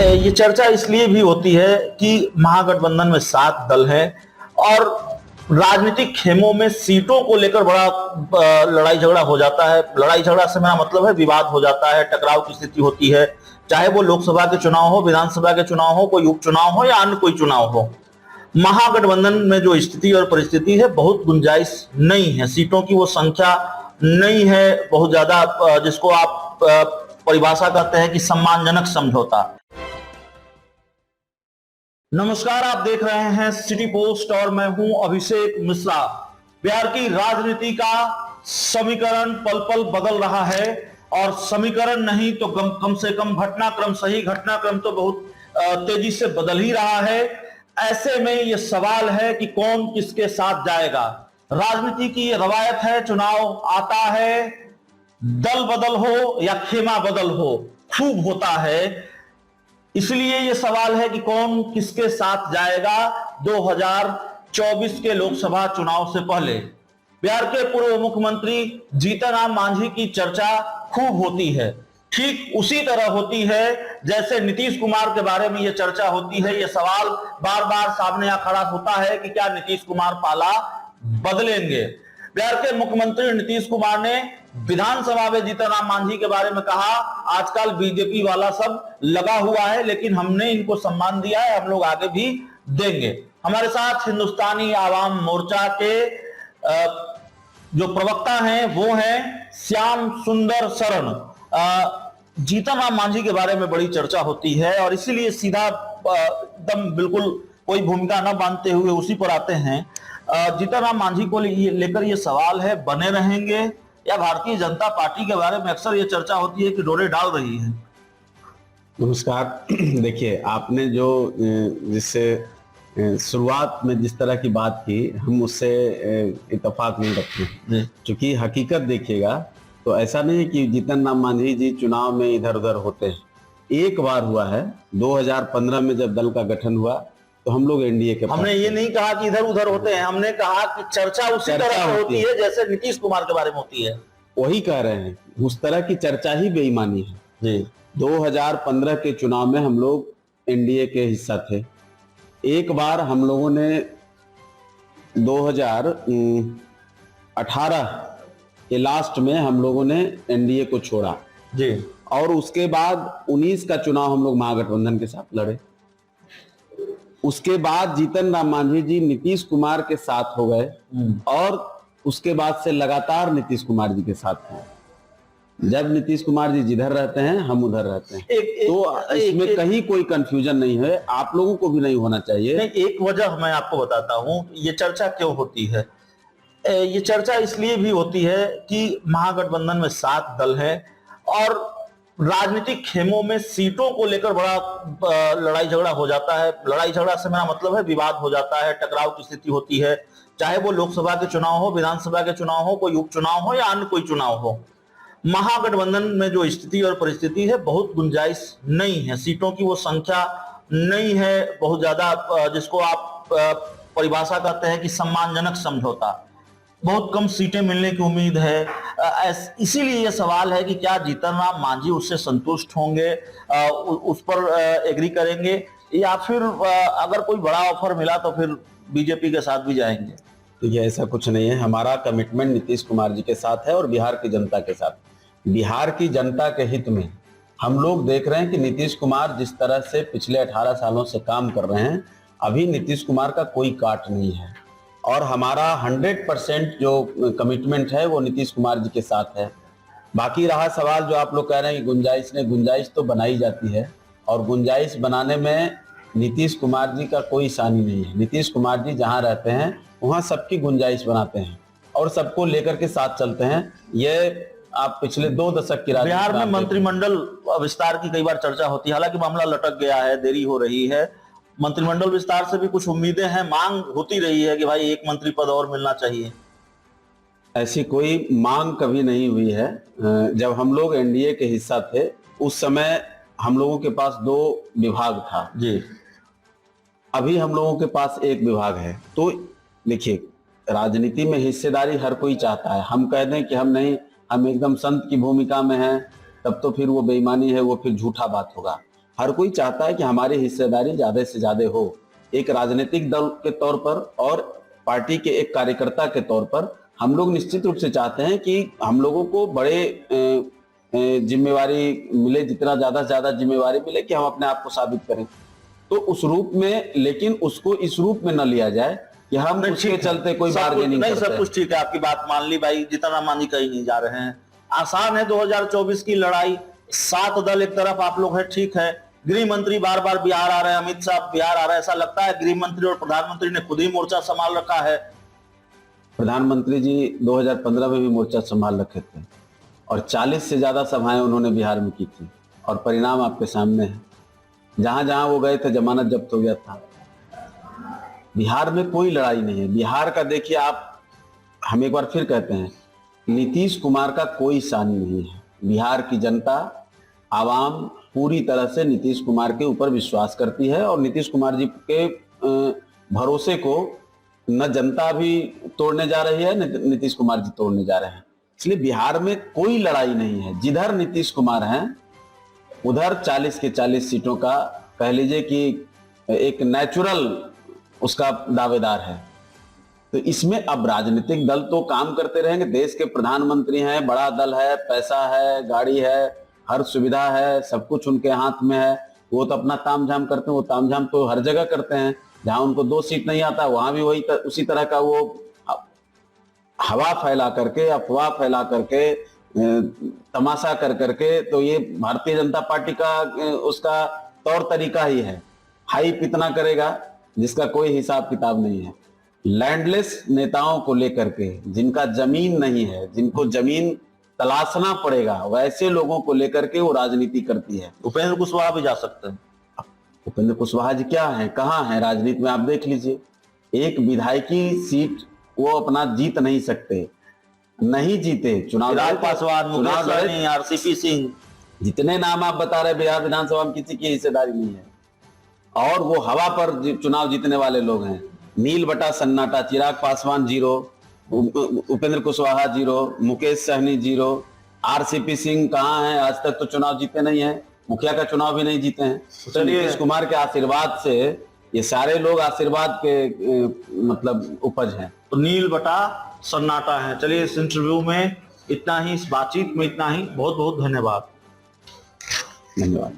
ये चर्चा इसलिए भी होती है कि महागठबंधन में 7 दल हैं और राजनीतिक खेमों में सीटों को लेकर बड़ा लड़ाई झगड़ा हो जाता है। लड़ाई झगड़ा से मेरा मतलब है विवाद हो जाता है, टकराव की स्थिति होती है, चाहे वो लोकसभा के चुनाव हो, विधानसभा के चुनाव हो, कोई उपचुनाव हो या अन्य कोई चुनाव हो। महागठबंधन में जो स्थिति और परिस्थिति है, बहुत गुंजाइश नहीं है, सीटों की वो संख्या नहीं है बहुत ज्यादा, जिसको आप परिभाषा कहते हैं कि सम्मानजनक समझौता। नमस्कार, आप देख रहे हैं सिटी पोस्ट और मैं हूं अभिषेक मिश्रा। बिहार की राजनीति का समीकरण पल पल बदल रहा है और समीकरण नहीं तो कम से कम घटनाक्रम, सही घटनाक्रम तो बहुत तेजी से बदल ही रहा है। ऐसे में ये सवाल है कि कौन किसके साथ जाएगा। राजनीति की ये रवायत है, चुनाव आता है, दल बदल हो या खेमा बदल हो, खूब होता है। इसलिए यह सवाल है कि कौन किसके साथ जाएगा 2024 के लोकसभा चुनाव से पहले। बिहार के पूर्व मुख्यमंत्री जीतन राम मांझी की चर्चा खूब होती है, ठीक उसी तरह होती है जैसे नीतीश कुमार के बारे में यह चर्चा होती है। यह सवाल बार बार सामने आ खड़ा होता है कि क्या नीतीश कुमार पाला बदलेंगे। बिहार के मुख्यमंत्री नीतीश कुमार ने विधानसभा में जीतन राम मांझी के बारे में कहा, आजकल बीजेपी वाला सब लगा हुआ है लेकिन हमने इनको सम्मान दिया है, हम लोग आगे भी देंगे। हमारे साथ हिंदुस्तानी आवाम मोर्चा के जो प्रवक्ता हैं वो हैं श्याम सुंदर शरण। जीतन राम मांझी के बारे में बड़ी चर्चा होती है और इसीलिए सीधा एकदम बिल्कुल कोई भूमिका न बांधते हुए उसी पर आते हैं। जीतन राम मांझी को लेकर ये सवाल है, बने रहेंगे या भारतीय जनता पार्टी के बारे में अक्सर ये चर्चा होती है कि डोरे डाल रही है। नमस्कार। देखिए, आपने जो जिससे शुरुआत में जिस तरह की बात की, हम उससे इत्तेफाक नहीं रखते, क्योंकि हकीकत देखिएगा तो ऐसा नहीं है कि जीतन राम मांझी जी चुनाव में इधर उधर होते हैं। एक बार हुआ है 2015 में जब दल का गठन हुआ तो हम लोग एनडीए के, हमने ये नहीं कहा कि इधर उधर होते हैं, हमने कहा कि चर्चा उसी तरह से होती है जैसे नीतीश कुमार के बारे में होती है। वही कह रहे हैं, उस तरह की चर्चा ही बेईमानी है जी। 2015 के चुनाव में हम लोग एनडीए के हिस्सा थे। एक बार हम लोगों ने 2018 के लास्ट में हम लोगों ने एनडीए को छोड़ा जी, और उसके बाद 19 का चुनाव हम लोग महागठबंधन के साथ लड़े। उसके बाद जीतन राम मांझी जी नीतीश कुमार के साथ हो गए और उसके बाद से लगातार नीतीश कुमार जी के साथ हैं। जब नीतीश कुमार जी जिधर रहते हैं हम उधर रहते हैं। तो इसमें कहीं कोई कंफ्यूजन नहीं है, आप लोगों को भी नहीं होना चाहिए। नहीं, एक वजह मैं आपको बताता हूं ये चर्चा क्यों होती है। ये चर्चा इसलिए भी होती है कि महागठबंधन में 7 दल हैं और राजनीतिक खेमों में सीटों को लेकर बड़ा लड़ाई झगड़ा हो जाता है। लड़ाई झगड़ा से मेरा मतलब है विवाद हो जाता है, टकराव की स्थिति होती है, चाहे वो लोकसभा के चुनाव हो, विधानसभा के चुनाव हो, कोई उपचुनाव हो या अन्य कोई चुनाव हो। महागठबंधन में जो स्थिति और परिस्थिति है, बहुत गुंजाइश नहीं है, सीटों की वो संख्या नहीं है बहुत ज्यादा, जिसको आप परिभाषा कहते हैं कि सम्मानजनक समझौता। बहुत कम सीटें मिलने की उम्मीद है। इसीलिए यह सवाल है कि क्या जीतन राम मांझी उससे संतुष्ट होंगे, उस पर एग्री करेंगे या फिर अगर कोई बड़ा ऑफर मिला तो फिर बीजेपी के साथ भी जाएंगे। तो ये ऐसा कुछ नहीं है, हमारा कमिटमेंट नीतीश कुमार जी के साथ है और बिहार की जनता के साथ। बिहार की जनता के हित में हम लोग देख रहे हैं कि नीतीश कुमार जिस तरह से पिछले 18 सालों से काम कर रहे हैं, अभी नीतीश कुमार का कोई काट नहीं है और हमारा 100% जो कमिटमेंट है वो नीतीश कुमार जी के साथ है। बाकी रहा सवाल जो आप लोग कह रहे हैं कि गुंजाइश तो बनाई जाती है और गुंजाइश बनाने में नीतीश कुमार जी का कोई सानी नहीं है। नीतीश कुमार जी जहां रहते हैं वहां सबकी गुंजाइश बनाते हैं और सबको लेकर के साथ चलते हैं। ये आप पिछले 2 दशक की बिहार में मंत्रिमंडल विस्तार की कई बार चर्चा होती है, हालांकि मामला लटक गया है, देरी हो रही है। मंत्रिमंडल विस्तार से भी कुछ उम्मीदें हैं, मांग होती रही है कि भाई एक मंत्री पद और मिलना चाहिए। ऐसी कोई मांग कभी नहीं हुई है। जब हम लोग एनडीए के हिस्सा थे उस समय हम लोगों के पास 2 विभाग था जी, अभी हम लोगों के पास 1 विभाग है। तो देखिए, राजनीति में हिस्सेदारी हर कोई चाहता है। हम कह दें कि हम नहीं, हम एकदम संत की भूमिका में हैं, तब तो फिर वो बेईमानी है, वो फिर झूठा बात होगा। हर कोई चाहता है कि हमारी हिस्सेदारी ज्यादा से ज्यादा हो। एक राजनीतिक दल के तौर पर और पार्टी के एक कार्यकर्ता के तौर पर हम लोग निश्चित रूप से चाहते हैं कि हम लोगों को बड़े जिम्मेवारी मिले, जितना ज्यादा से ज्यादा जिम्मेवारी मिले कि हम अपने आप को साबित करें। तो उस रूप में, लेकिन उसको इस रूप में न लिया जाए कि हम उसके चलते कोई बार्गेनिंग करते हैं। सब कुछ ठीक है, आपकी बात मान ली भाई, जीतन राम मांझी कहीं नहीं जा रहे हैं। आसान है 2024 की लड़ाई, 7 दल एक तरफ, आप लोग हैं, ठीक है। गृह मंत्री बार बार बिहार आ रहे हैं, अमित शाह बिहार आ रहे हैं, ऐसा लगता है गृह मंत्री और प्रधानमंत्री ने खुद ही मोर्चा संभाल रखा है। प्रधानमंत्री जी 2015 में भी मोर्चा संभाल रखे थे और 40 से ज्यादा सभाएं उन्होंने बिहार में की थी और परिणाम आपके सामने है। जहां जहां वो गए थे जमानत जब्त हो गया था। बिहार में कोई लड़ाई नहीं है। बिहार का देखिए आप, हम एक बार फिर कहते हैं, नीतीश कुमार का कोई सानी नहीं है। बिहार की जनता, आवाम पूरी तरह से नीतीश कुमार के ऊपर विश्वास करती है और नीतीश कुमार जी के भरोसे को न जनता भी तोड़ने जा रही है, न नीतीश कुमार जी तोड़ने जा रहे हैं। इसलिए बिहार में कोई लड़ाई नहीं है। जिधर नीतीश कुमार हैं उधर 40 के 40 सीटों का कह लीजिए कि एक नेचुरल उसका दावेदार है। तो इसमें अब राजनीतिक दल तो काम करते रहेंगे। देश के प्रधानमंत्री हैं, बड़ा दल है, पैसा है, गाड़ी है, हर सुविधा है, सब कुछ उनके हाथ में है। वो तो अपना तामझाम करते हैं। वो तामझाम तो हर जगह करते हैं। जहां उनको 2 सीट नहीं आता वहां भी वही उसी तरह का वो हवा फैला करके, अफवाह फैला करके, तमाशा कर करके, तो ये भारतीय जनता पार्टी का उसका तौर तरीका ही है। हाइप इतना करेगा जिसका कोई हिसाब किताब नहीं है। लैंडलेस नेताओं को लेकर के, जिनका जमीन नहीं है, जिनको जमीन तलाशना पड़ेगा, वैसे लोगों को लेकर के वो राजनीति करती है। उपेंद्र कुशवाहा भी जा सकते हैं। उपेंद्र कुशवाहा जी क्या हैं, कहाँ हैं राजनीति में? आप देख लीजिए, एक विधायकी सीट वो अपना जीत नहीं सकते, नहीं जीते। चुनाव पासवान, मुकेश सहनी, आरसीपी सिंह, जितने नाम आप बता रहे, बिहार विधानसभा में किसी की हिस्सेदारी नहीं है और वो हवा पर चुनाव जीतने वाले लोग हैं। नील बटा सन्नाटा, चिराग पासवान 0, उपेंद्र कुशवाहा 0, मुकेश सहनी 0, आरसीपी सिंह कहाँ हैं? आज तक तो चुनाव जीते नहीं है, मुखिया का चुनाव भी नहीं जीते हैं। तो नीतीश कुमार के आशीर्वाद से ये सारे लोग आशीर्वाद के मतलब उपज हैं। तो नील बटा सन्नाटा है। चलिए, इस इंटरव्यू में इतना ही, इस बातचीत में इतना ही। बहुत बहुत धन्यवाद। धन्यवाद।